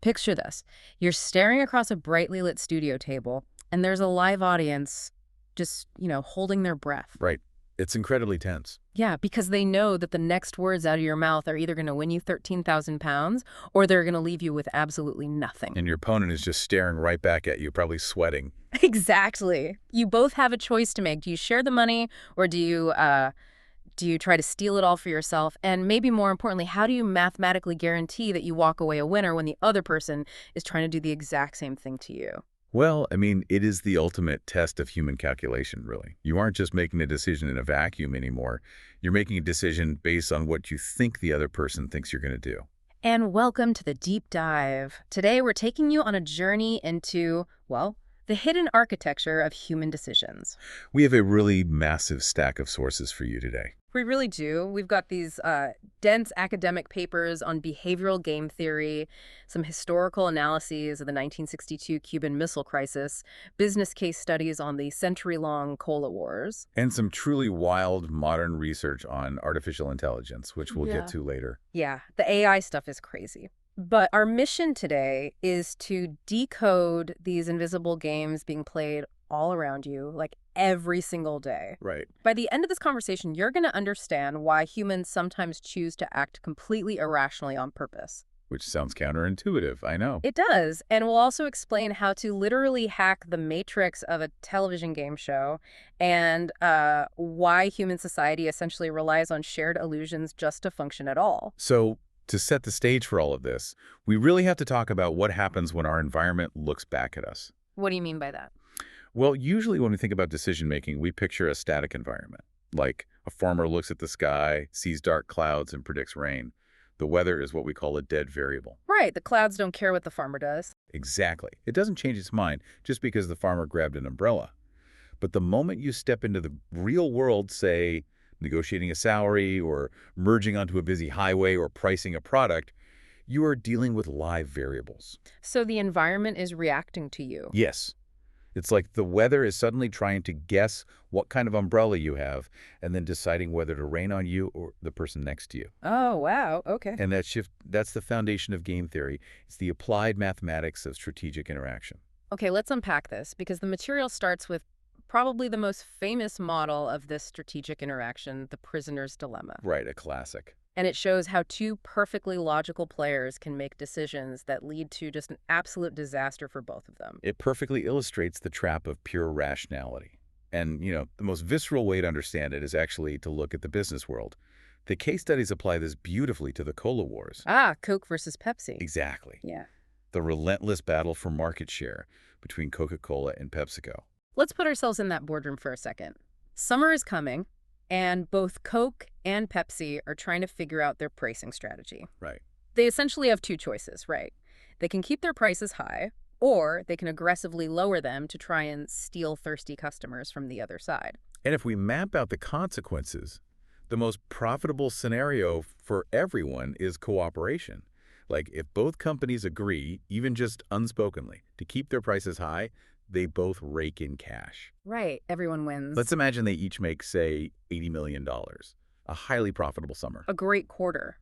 Picture this. You're staring across a brightly lit studio table, and there's a live audience just, holding their breath. Right. It's incredibly tense. Yeah, because they know that the next words out of your mouth are either going to win you 13,000 pounds or they're going to leave you with absolutely nothing. And your opponent is just staring right back at you, probably sweating. Exactly. You both have a choice to make. Do you share the money or do you try to steal it all for yourself? And maybe more importantly, how do you mathematically guarantee that you walk away a winner when the other person is trying to do the exact same thing to you? Well, I mean, it is the ultimate test of human calculation, really. You aren't just making a decision in a vacuum anymore. You're making a decision based on what you think the other person thinks you're going to do. And welcome to the Deep Dive. Today we're taking you on a journey into, well, the hidden architecture of human decisions. We have a really massive stack of sources for you today. We really do. We've got these dense academic papers on behavioral game theory, some historical analyses of the 1962 Cuban Missile Crisis, business case studies on the century-long Cola Wars. And some truly wild modern research on artificial intelligence, which we'll Yeah. get to later. Yeah, the AI stuff is crazy. But our mission today is to decode these invisible games being played all around you, like every single day. Right. By the end of this conversation, you're going to understand why humans sometimes choose to act completely irrationally on purpose. Which sounds counterintuitive, I know. It does, and we'll also explain how to literally hack the matrix of a television game show and why human society essentially relies on shared illusions just to function at all. So, to set the stage for all of this, we really have to talk about what happens when our environment looks back at us. What do you mean by that? Well, usually when we think about decision-making, we picture a static environment. Like a farmer looks at the sky, sees dark clouds, and predicts rain. The weather is what we call a dead variable. Right, the clouds don't care what the farmer does. Exactly. It doesn't change its mind just because the farmer grabbed an umbrella. But the moment you step into the real world, say, negotiating a salary or merging onto a busy highway or pricing a product, you are dealing with live variables. So the environment is reacting to you. Yes. It's like the weather is suddenly trying to guess what kind of umbrella you have and then deciding whether to rain on you or the person next to you. Oh, wow. Okay. And that shift, that's the foundation of game theory. It's the applied mathematics of strategic interaction. Okay, let's unpack this because the material starts with probably the most famous model of this strategic interaction, the prisoner's dilemma. Right, a classic. And it shows how two perfectly logical players can make decisions that lead to just an absolute disaster for both of them. It perfectly illustrates the trap of pure rationality. And, the most visceral way to understand it is actually to look at the business world. The case studies apply this beautifully to the Cola Wars. Ah, Coke versus Pepsi. Exactly. Yeah. The relentless battle for market share between Coca-Cola and PepsiCo. Let's put ourselves in that boardroom for a second. Summer is coming, and both Coke and Pepsi are trying to figure out their pricing strategy. Right. They essentially have two choices, right? They can keep their prices high, or they can aggressively lower them to try and steal thirsty customers from the other side. And if we map out the consequences, the most profitable scenario for everyone is cooperation. Like if both companies agree, even just unspokenly, to keep their prices high, they both rake in cash. Right, everyone wins. Let's imagine they each make, say, $80 million, a highly profitable summer. A great quarter.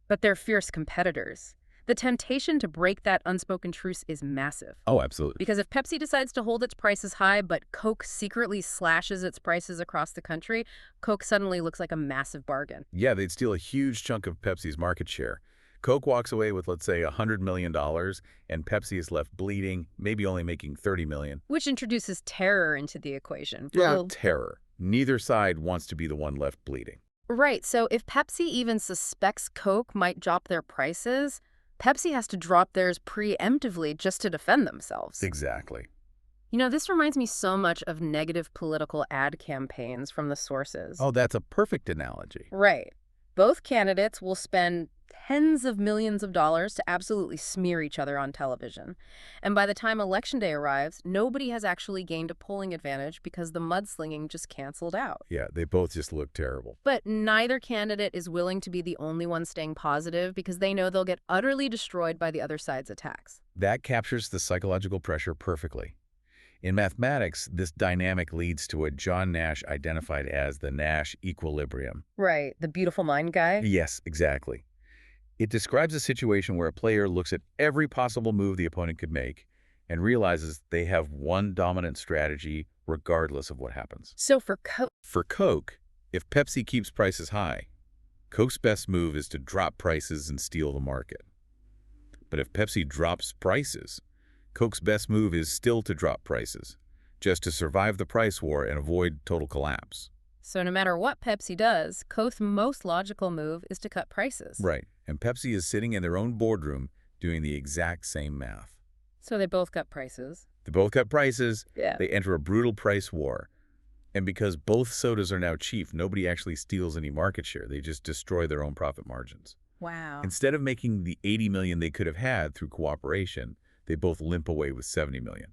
But they're fierce competitors. The temptation to break that unspoken truce is massive. Oh, absolutely. Because if Pepsi decides to hold its prices high, but Coke secretly slashes its prices across the country, Coke suddenly looks like a massive bargain. Yeah, they'd steal a huge chunk of Pepsi's market share. Coke walks away with, let's say, $100 million, and Pepsi is left bleeding, maybe only making $30 million. Which introduces terror into the equation. Yeah, terror. Neither side wants to be the one left bleeding. Right, so if Pepsi even suspects Coke might drop their prices, Pepsi has to drop theirs preemptively just to defend themselves. Exactly. This reminds me so much of negative political ad campaigns from the sources. Oh, that's a perfect analogy. Right. Both candidates will spend tens of millions of dollars to absolutely smear each other on television. And by the time Election Day arrives, nobody has actually gained a polling advantage because the mudslinging just canceled out. Yeah, they both just look terrible. But neither candidate is willing to be the only one staying positive because they know they'll get utterly destroyed by the other side's attacks. That captures the psychological pressure perfectly. In mathematics, this dynamic leads to what John Nash identified as the Nash equilibrium. Right, the beautiful mind guy? Yes, exactly. It describes a situation where a player looks at every possible move the opponent could make and realizes they have one dominant strategy regardless of what happens. So for Coke, For Coke, if Pepsi keeps prices high, Coke's best move is to drop prices and steal the market. But if Pepsi drops prices, Coke's best move is still to drop prices, just to survive the price war and avoid total collapse. so no matter what Pepsi does, Coke's most logical move is to cut prices. Right, and Pepsi is sitting in their own boardroom doing the exact same math. So they both cut prices. They both cut prices, Yeah. they enter a brutal price war. And because both sodas are now cheap, nobody actually steals any market share. They just destroy their own profit margins. Wow. Instead of making the $80 million they could have had through cooperation, they both limp away with $70 million.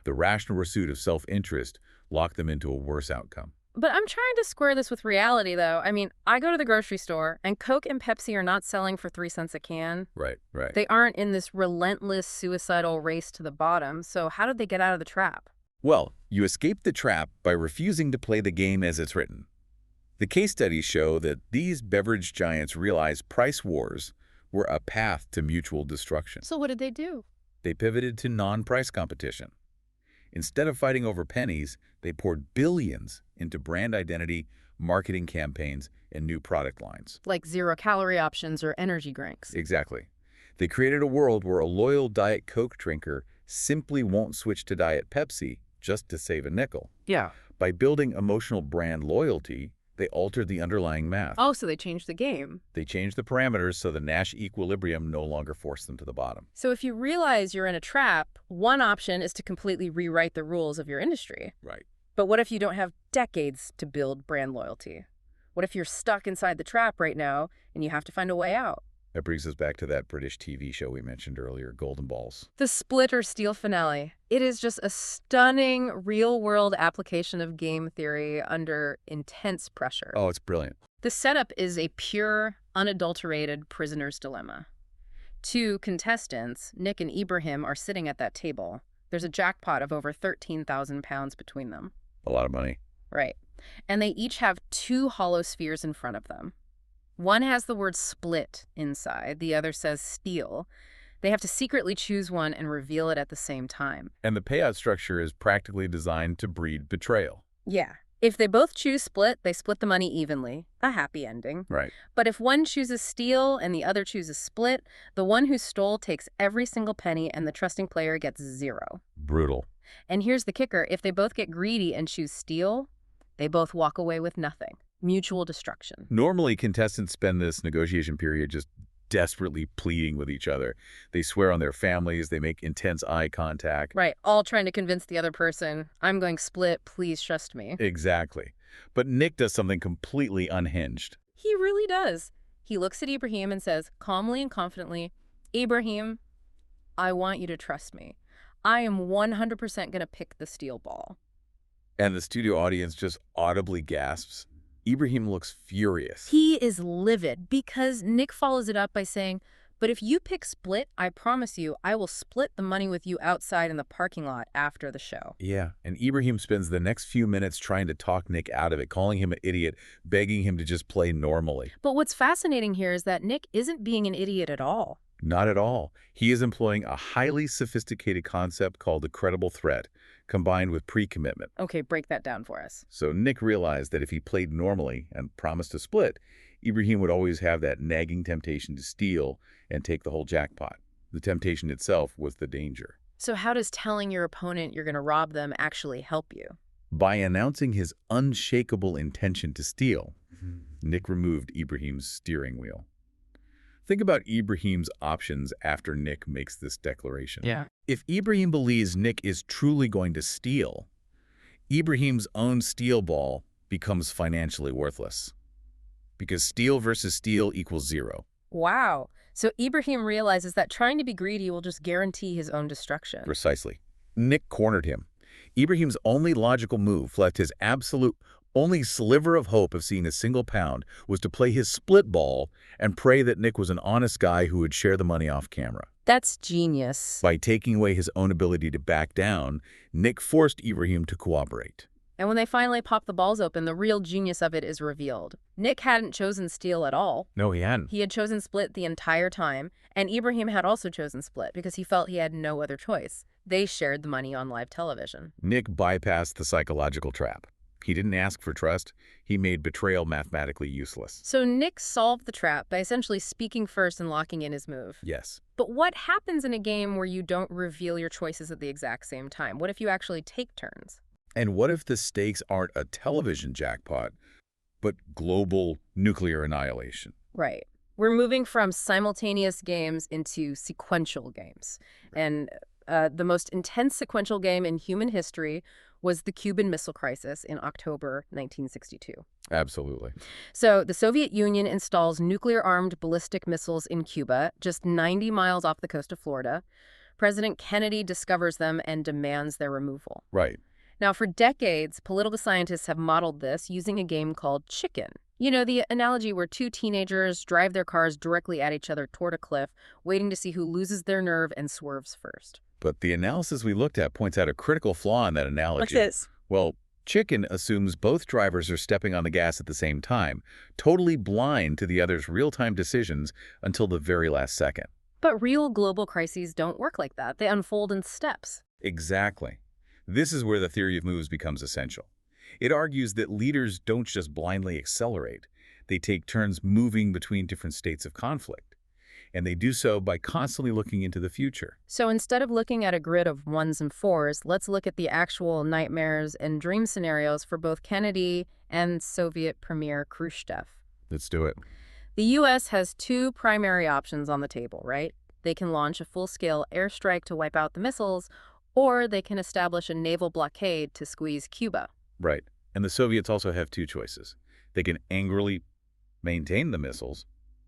The rational pursuit of self-interest locked them into a worse outcome. But I'm trying to square this with reality, though. I mean, I go to the grocery store, and Coke and Pepsi are not selling for 3 cents a can. Right. They aren't in this relentless suicidal race to the bottom, so how did they get out of the trap? Well, you escape the trap by refusing to play the game as it's written. The case studies show that these beverage giants realized price wars were a path to mutual destruction. So what did they do? They pivoted to non-price competition. Instead of fighting over pennies, they poured billions into brand identity, marketing campaigns, and new product lines. Like zero-calorie options or energy drinks. Exactly. They created a world where a loyal Diet Coke drinker simply won't switch to Diet Pepsi just to save a nickel. Yeah. By building emotional brand loyalty, they altered the underlying math. Oh, so they changed the game. They changed the parameters so the Nash equilibrium no longer forced them to the bottom. So if you realize you're in a trap, one option is to completely rewrite the rules of your industry. Right. But what if you don't have decades to build brand loyalty? What if you're stuck inside the trap right now and you have to find a way out? That brings us back to that British TV show we mentioned earlier, Golden Balls. The Split or Steal finale. It is just a stunning real-world application of game theory under intense pressure. Oh, it's brilliant. The setup is a pure, unadulterated prisoner's dilemma. 2 contestants, Nick and Ibrahim, are sitting at that table. There's a jackpot of over 13,000 pounds between them. A lot of money. Right. And they each have 2 hollow spheres in front of them. One has the word split inside, the other says steal. They have to secretly choose one and reveal it at the same time. And the payout structure is practically designed to breed betrayal. Yeah. If they both choose split, they split the money evenly. A happy ending. Right. But if one chooses steal and the other chooses split, the one who stole takes every single penny and the trusting player gets 0. Brutal. And here's the kicker. If they both get greedy and choose steal, they both walk away with nothing. Mutual destruction. Normally, contestants spend this negotiation period just desperately pleading with each other. They swear on their families, they make intense eye contact. Right, all trying to convince the other person, I'm going split, please trust me. Exactly. But Nick does something completely unhinged. He really does. He looks at Ibrahim and says, calmly and confidently, Ibrahim, I want you to trust me. I am 100% going to pick the steel ball. And the studio audience just audibly gasps. Ibrahim looks furious. He is livid because Nick follows it up by saying, but if you pick split, I promise you, I will split the money with you outside in the parking lot after the show. Yeah, and Ibrahim spends the next few minutes trying to talk Nick out of it, calling him an idiot, begging him to just play normally. But what's fascinating here is that Nick isn't being an idiot at all. Not at all. He is employing a highly sophisticated concept called a credible threat, combined with pre-commitment. Okay, break that down for us. So Nick realized that if he played normally and promised to split, Ibrahim would always have that nagging temptation to steal and take the whole jackpot. The temptation itself was the danger. So how does telling your opponent you're going to rob them actually help you? By announcing his unshakable intention to steal, Nick removed Ibrahim's steering wheel. Think about Ibrahim's options after Nick makes this declaration. Yeah. If Ibrahim believes Nick is truly going to steal, Ibrahim's own steal ball becomes financially worthless. Because steal versus steal equals 0. Wow. So Ibrahim realizes that trying to be greedy will just guarantee his own destruction. Precisely. Nick cornered him. Ibrahim's only logical move left his absolute only sliver of hope of seeing a single pound was to play his split ball and pray that Nick was an honest guy who would share the money off camera. That's genius. By taking away his own ability to back down, Nick forced Ibrahim to cooperate. And when they finally pop the balls open, the real genius of it is revealed. Nick hadn't chosen steal at all. No, he hadn't. He had chosen split the entire time, and Ibrahim had also chosen split because he felt he had no other choice. They shared the money on live television. Nick bypassed the psychological trap. He didn't ask for trust. He made betrayal mathematically useless. So Nick solved the trap by essentially speaking first and locking in his move. Yes. But what happens in a game where you don't reveal your choices at the exact same time? What if you actually take turns? And what if the stakes aren't a television jackpot, but global nuclear annihilation? Right. We're moving from simultaneous games into sequential games. And the most intense sequential game in human history was the Cuban Missile Crisis in October 1962. Absolutely. So the Soviet Union installs nuclear-armed ballistic missiles in Cuba, just 90 miles off the coast of Florida. President Kennedy discovers them and demands their removal. Right. Now, for decades, political scientists have modeled this using a game called chicken. You know, the analogy where two teenagers drive their cars directly at each other toward a cliff, waiting to see who loses their nerve and swerves first. But the analysis we looked at points out a critical flaw in that analogy. What's this? Well, chicken assumes both drivers are stepping on the gas at the same time, totally blind to the other's real-time decisions until the very last second. But real global crises don't work like that. They unfold in steps. Exactly. This is where the theory of moves becomes essential. It argues that leaders don't just blindly accelerate. They take turns moving between different states of conflict. And they do so by constantly looking into the future. So instead of looking at a grid of ones and fours, let's look at the actual nightmares and dream scenarios for both Kennedy and Soviet Premier Khrushchev. Let's do it. The U.S. has two primary options on the table, right? They can launch a full-scale airstrike to wipe out the missiles, or they can establish a naval blockade to squeeze Cuba. Right. And the Soviets also have two choices. They can angrily maintain the missiles,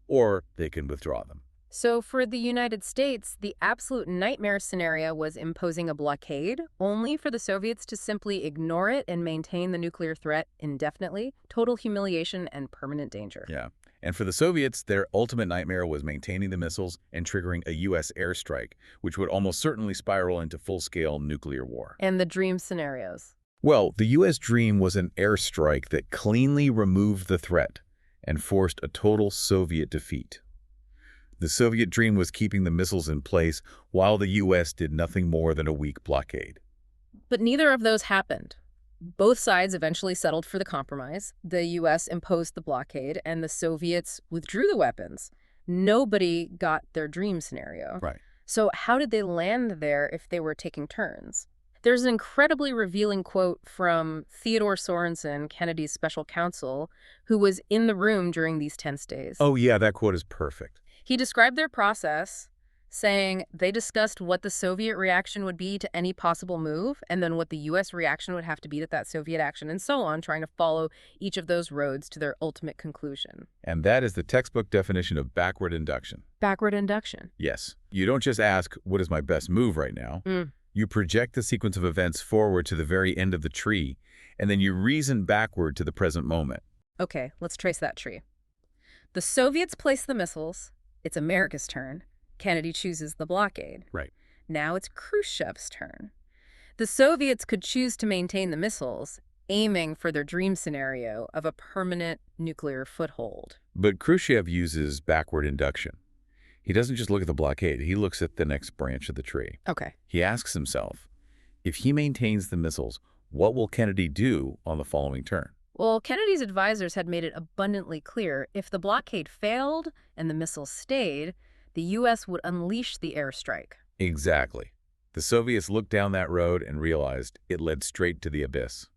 or they can withdraw them. So for the United States, the absolute nightmare scenario was imposing a blockade, only for the Soviets to simply ignore it and maintain the nuclear threat indefinitely. Total humiliation and permanent danger. Yeah. And for the Soviets, their ultimate nightmare was maintaining the missiles and triggering a U.S. airstrike, which would almost certainly spiral into full-scale nuclear war. And the dream scenarios. Well, the U.S. dream was an airstrike that cleanly removed the threat and forced a total Soviet defeat. The Soviet dream was keeping the missiles in place while the U.S. did nothing more than a weak blockade. But neither of those happened. Both sides eventually settled for the compromise. The U.S. imposed the blockade, and the Soviets withdrew the weapons. Nobody got their dream scenario. Right. So how did they land there if they were taking turns? There's an incredibly revealing quote from Theodore Sorensen, Kennedy's special counsel, who was in the room during these tense days. Oh, yeah, that quote is perfect. He described their process, saying they discussed what the Soviet reaction would be to any possible move, and then what the U.S. reaction would have to be to that Soviet action, and so on, trying to follow each of those roads to their ultimate conclusion. And that is the textbook definition of backward induction. Backward induction. Yes. You don't just ask, what is my best move right now? You project the sequence of events forward to the very end of the tree, and then you reason backward to the present moment. Okay, let's trace that tree. The Soviets place the missiles. It's America's turn. Kennedy chooses the blockade. Right. Now it's Khrushchev's turn. The Soviets could choose to maintain the missiles, aiming for their dream scenario of a permanent nuclear foothold. But Khrushchev uses backward induction. He doesn't just look at the blockade, he looks at the next branch of the tree. Okay. He asks himself, if he maintains the missiles, what will Kennedy do on the following turn? Well, Kennedy's advisors had made it abundantly clear if the blockade failed and the missiles stayed, the U.S. would unleash the airstrike. Exactly. The Soviets looked down that road and realized it led straight to the abyss.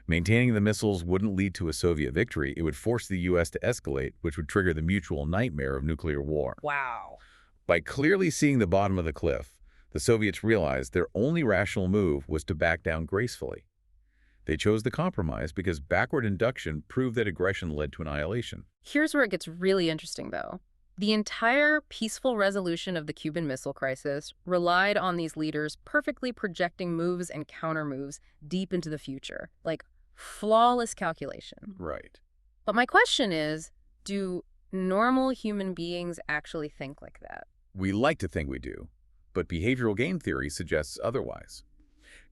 Maintaining the missiles wouldn't lead to a Soviet victory. It would force the U.S. to escalate, which would trigger the mutual nightmare of nuclear war. Wow. By clearly seeing the bottom of the cliff, the Soviets realized their only rational move was to back down gracefully. They chose the compromise because backward induction proved that aggression led to annihilation. Here's where it gets really interesting, though. The entire peaceful resolution of the Cuban Missile Crisis relied on these leaders perfectly projecting moves and countermoves deep into the future, like flawless calculation. Right. But my question is, do normal human beings actually think like that? We like to think we do, but behavioral game theory suggests otherwise.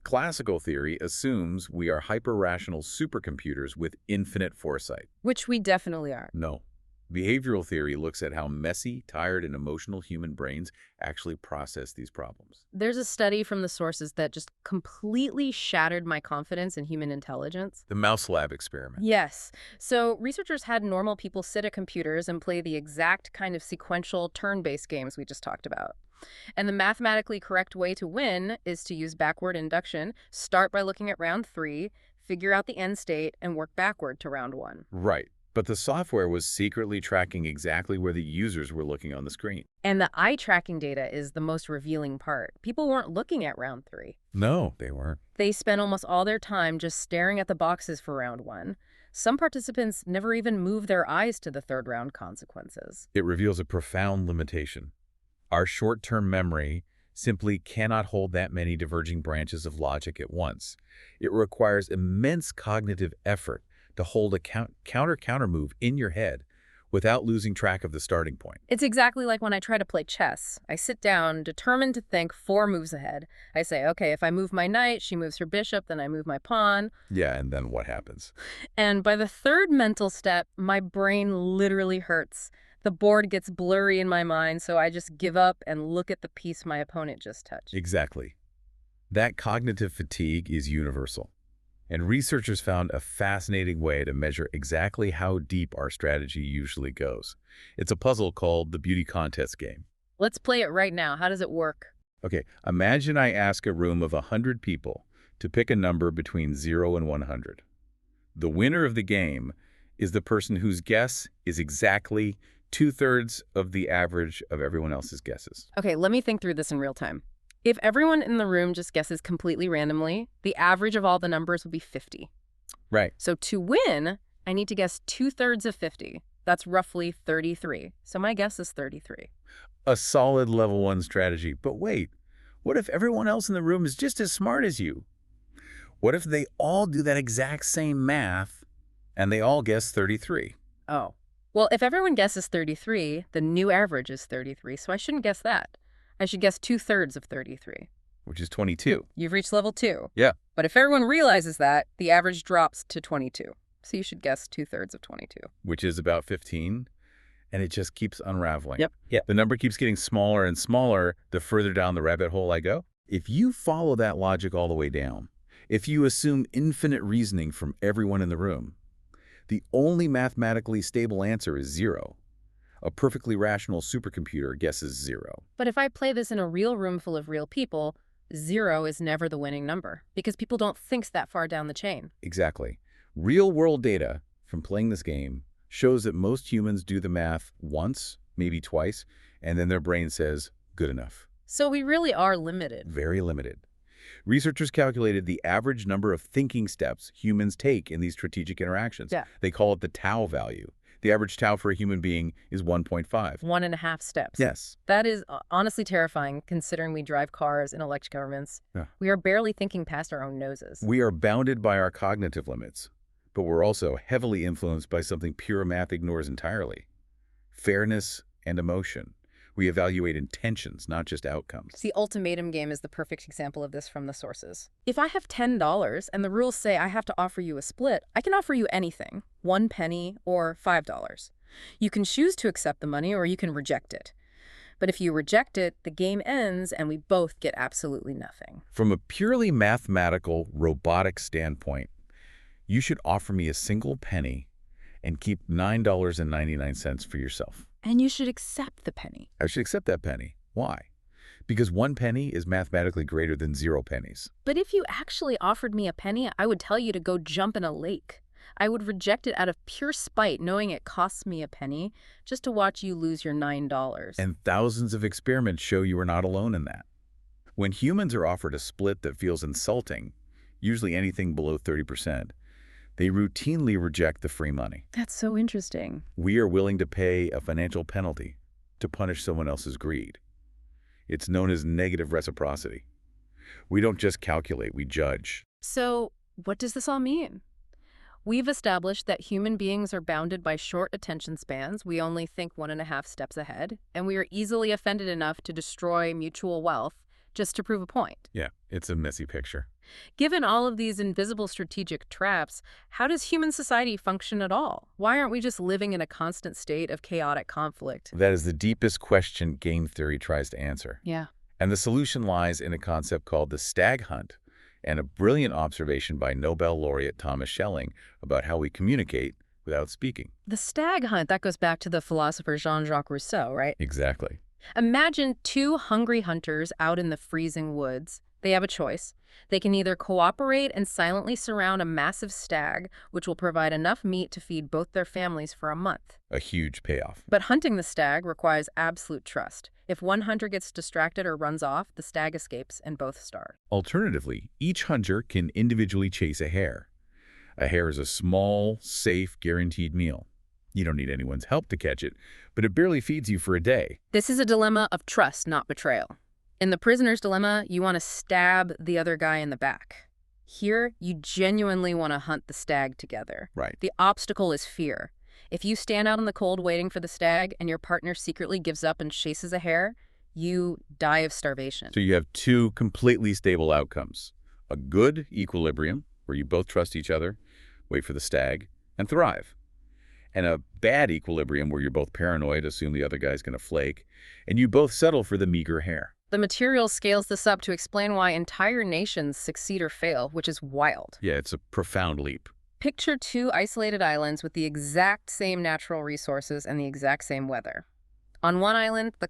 Classical theory assumes we are hyper-rational supercomputers with infinite foresight. Which we definitely are. No. Behavioral theory looks at how messy, tired, and emotional human brains actually process these problems. There's a study from the sources that just completely shattered my confidence in human intelligence. The mouse lab experiment. Yes. So researchers had normal people sit at computers and play the exact kind of sequential turn-based games we just talked about. And the mathematically correct way to win is to use backward induction, start by looking at round 3, figure out the end state, and work backward to round 1. Right. But the software was secretly tracking exactly where the users were looking on the screen. And the eye tracking data is the most revealing part. People weren't looking at round 3. No, they weren't. They spent almost all their time just staring at the boxes for round 1. Some participants never even moved their eyes to the third round consequences. It reveals a profound limitation. Our short-term memory simply cannot hold that many diverging branches of logic at once. It requires immense cognitive effort to hold a counter move in your head without losing track of the starting point. It's exactly like when I try to play chess. I sit down, determined to think 4 moves ahead. I say, okay, if I move my knight, she moves her bishop, then I move my pawn. Yeah, and then what happens? And by the third mental step, my brain literally hurts. The board gets blurry in my mind, so I just give up and look at the piece my opponent just touched. Exactly. That cognitive fatigue is universal. And researchers found a fascinating way to measure exactly how deep our strategy usually goes. It's a puzzle called the beauty contest game. Let's play it right now. How does it work? Okay, imagine I ask a room of 100 people to pick a number between 0 and 100. The winner of the game is the person whose guess is exactly 2/3 of the average of everyone else's guesses. Okay, let me think through this in real time. If everyone in the room just guesses completely randomly, the average of all the numbers will be 50. Right. So to win, I need to guess 2/3 of 50. That's roughly 33. So my guess is 33. A solid level 1 strategy. But wait, what if everyone else in the room is just as smart as you? What if they all do that exact same math and they all guess 33? Oh. Well, if everyone guesses 33, the new average is 33, so I shouldn't guess that. I should guess 2/3 of 33. Which is 22. You've reached level 2. Yeah. But if everyone realizes that, the average drops to 22. So you should guess 2/3 of 22. Which is about 15. And it just keeps unraveling. Yep. The number keeps getting smaller and smaller the further down the rabbit hole I go. If you follow that logic all the way down, if you assume infinite reasoning from everyone in the room, the only mathematically stable answer is 0. A perfectly rational supercomputer guesses 0. But if I play this in a real room full of real people, 0 is never the winning number because people don't think that far down the chain. Exactly. Real-world data from playing this game shows that most humans do the math once, maybe twice, and then their brain says, good enough. So we really are limited. Very limited. Researchers calculated the average number of thinking steps humans take in these strategic interactions. Yeah. They call it the tau value. The average tau for a human being is 1.5. 1.5 steps. Yes. That is honestly terrifying considering we drive cars in electric governments. Yeah. We are barely thinking past our own noses. We are bounded by our cognitive limits, but we're also heavily influenced by something pure math ignores entirely: fairness and emotion. We evaluate intentions, not just outcomes. The ultimatum game is the perfect example of this from the sources. If I have $10 and the rules say I have to offer you a split, I can offer you anything, 1 penny or $5. You can choose to accept the money or you can reject it. But if you reject it, the game ends and we both get absolutely nothing. From a purely mathematical, robotic standpoint, you should offer me a single penny and keep $9.99 for yourself. And you should accept the penny. I should accept that penny. Why? Because 1 penny is mathematically greater than 0 pennies. But if you actually offered me a penny, I would tell you to go jump in a lake. I would reject it out of pure spite, knowing it costs me a penny, just to watch you lose your $9. And thousands of experiments show you are not alone in that. When humans are offered a split that feels insulting, usually anything below 30%, they routinely reject the free money. That's so interesting. We are willing to pay a financial penalty to punish someone else's greed. It's known as negative reciprocity. We don't just calculate, we judge. So, what does this all mean? We've established that human beings are bounded by short attention spans. We only think 1.5 steps ahead, and we are easily offended enough to destroy mutual wealth just to prove a point. Yeah, it's a messy picture. Given all of these invisible strategic traps, how does human society function at all? Why aren't we just living in a constant state of chaotic conflict? That is the deepest question game theory tries to answer. Yeah. And the solution lies in a concept called the stag hunt, and a brilliant observation by Nobel laureate Thomas Schelling about how we communicate without speaking. The stag hunt, that goes back to the philosopher Jean-Jacques Rousseau, right? Exactly. Imagine two hungry hunters out in the freezing woods. They have a choice. They can either cooperate and silently surround a massive stag, which will provide enough meat to feed both their families for a month. A huge payoff. But hunting the stag requires absolute trust. If one hunter gets distracted or runs off, the stag escapes and both starve. Alternatively, each hunter can individually chase a hare. A hare is a small, safe, guaranteed meal. You don't need anyone's help to catch it, but it barely feeds you for a day. This is a dilemma of trust, not betrayal. In the prisoner's dilemma, you want to stab the other guy in the back. Here, you genuinely want to hunt the stag together. Right. The obstacle is fear. If you stand out in the cold waiting for the stag and your partner secretly gives up and chases a hare, you die of starvation. So you have two completely stable outcomes. A good equilibrium, where you both trust each other, wait for the stag, and thrive. And a bad equilibrium where you're both paranoid, assume the other guy's going to flake, and you both settle for the meager hare. The material scales this up to explain why entire nations succeed or fail, which is wild. Yeah, it's a profound leap. Picture two isolated islands with the exact same natural resources and the exact same weather. On one island, the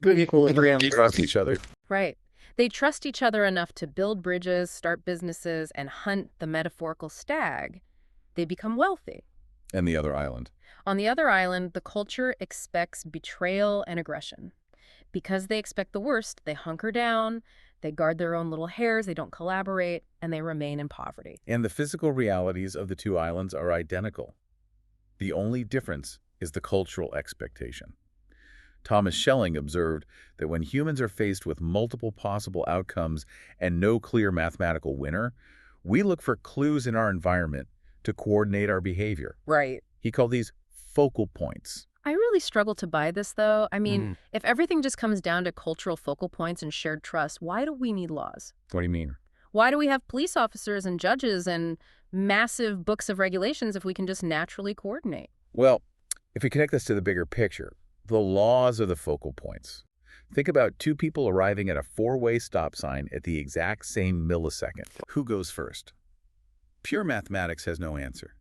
Good equilibrium. Trust each other. Right. They trust each other enough to build bridges, start businesses, and hunt the metaphorical stag. They become wealthy. And the other island. On the other island, the culture expects betrayal and aggression. Because they expect the worst, they hunker down, they guard their own little hares, they don't collaborate, and they remain in poverty. And the physical realities of the two islands are identical. The only difference is the cultural expectation. Thomas Schelling observed that when humans are faced with multiple possible outcomes and no clear mathematical winner, we look for clues in our environment to coordinate our behavior. Right. He called these focal points. I really struggle to buy this, though. I mean, if everything just comes down to cultural focal points and shared trust, why do we need laws? What do you mean? Why do we have police officers and judges and massive books of regulations if we can just naturally coordinate? Well, if we connect this to the bigger picture, the laws are the focal points. Think about two people arriving at a four-way stop sign at the exact same millisecond. Who goes first? Pure mathematics has no answer.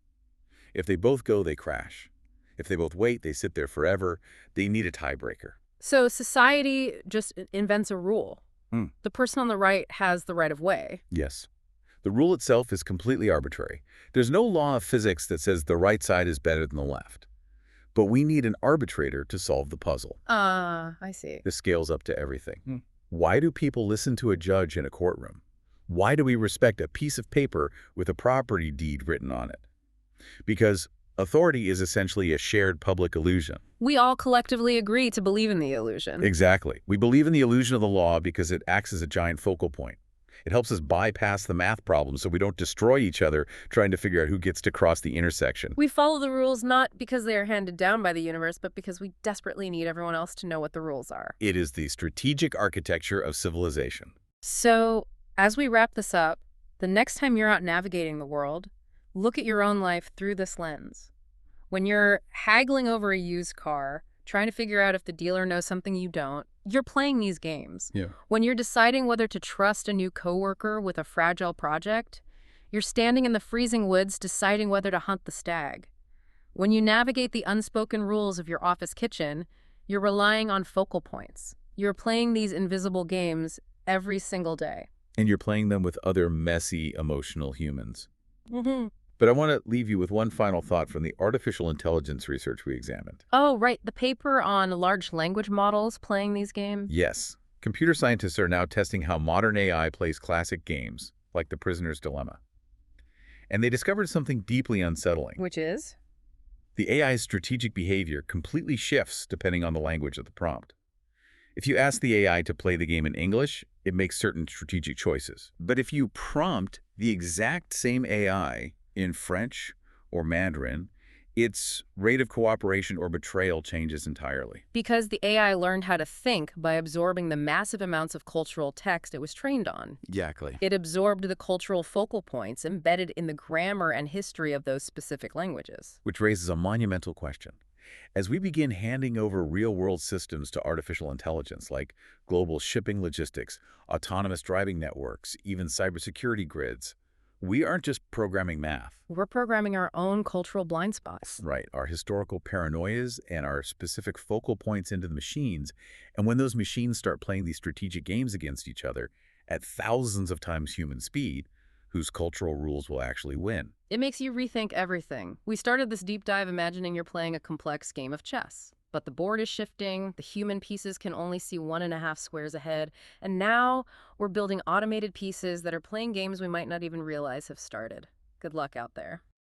If they both go, they crash. If they both wait, they sit there forever. They need a tiebreaker. So society just invents a rule. The person on the right has the right of way. Yes. The rule itself is completely arbitrary. There's no law of physics that says the right side is better than the left. But we need an arbitrator to solve the puzzle. I see. This scales up to everything. Why do people listen to a judge in a courtroom? Why do we respect a piece of paper with a property deed written on it? Because authority is essentially a shared public illusion. We all collectively agree to believe in the illusion. Exactly. We believe in the illusion of the law because it acts as a giant focal point. It helps us bypass the math problem so we don't destroy each other trying to figure out who gets to cross the intersection. We follow the rules not because they are handed down by the universe, but because we desperately need everyone else to know what the rules are. It is the strategic architecture of civilization. So, as we wrap this up, the next time you're out navigating the world, look at your own life through this lens. When you're haggling over a used car, trying to figure out if the dealer knows something you don't, you're playing these games. Yeah. When you're deciding whether to trust a new coworker with a fragile project, you're standing in the freezing woods deciding whether to hunt the stag. When you navigate the unspoken rules of your office kitchen, you're relying on focal points. You're playing these invisible games every single day. And you're playing them with other messy, emotional humans. Mm-hmm. But I want to leave you with one final thought from the artificial intelligence research we examined. Oh, right. The paper on large language models playing these games? Yes. Computer scientists are now testing how modern AI plays classic games, like the prisoner's dilemma. And they discovered something deeply unsettling. Which is? The AI's strategic behavior completely shifts depending on the language of the prompt. If you ask the AI to play the game in English, it makes certain strategic choices. But if you prompt the exact same AI in French or Mandarin, its rate of cooperation or betrayal changes entirely. Because the AI learned how to think by absorbing the massive amounts of cultural text it was trained on. Exactly. It absorbed the cultural focal points embedded in the grammar and history of those specific languages. Which raises a monumental question. As we begin handing over real-world systems to artificial intelligence, like global shipping logistics, autonomous driving networks, even cybersecurity grids, we aren't just programming math. We're programming our own cultural blind spots. Right, our historical paranoias and our specific focal points into the machines. And when those machines start playing these strategic games against each other at thousands of times human speed, whose cultural rules will actually win? It makes you rethink everything. We started this deep dive imagining you're playing a complex game of chess. But the board is shifting, the human pieces can only see 1.5 squares ahead, and now we're building automated pieces that are playing games we might not even realize have started. Good luck out there.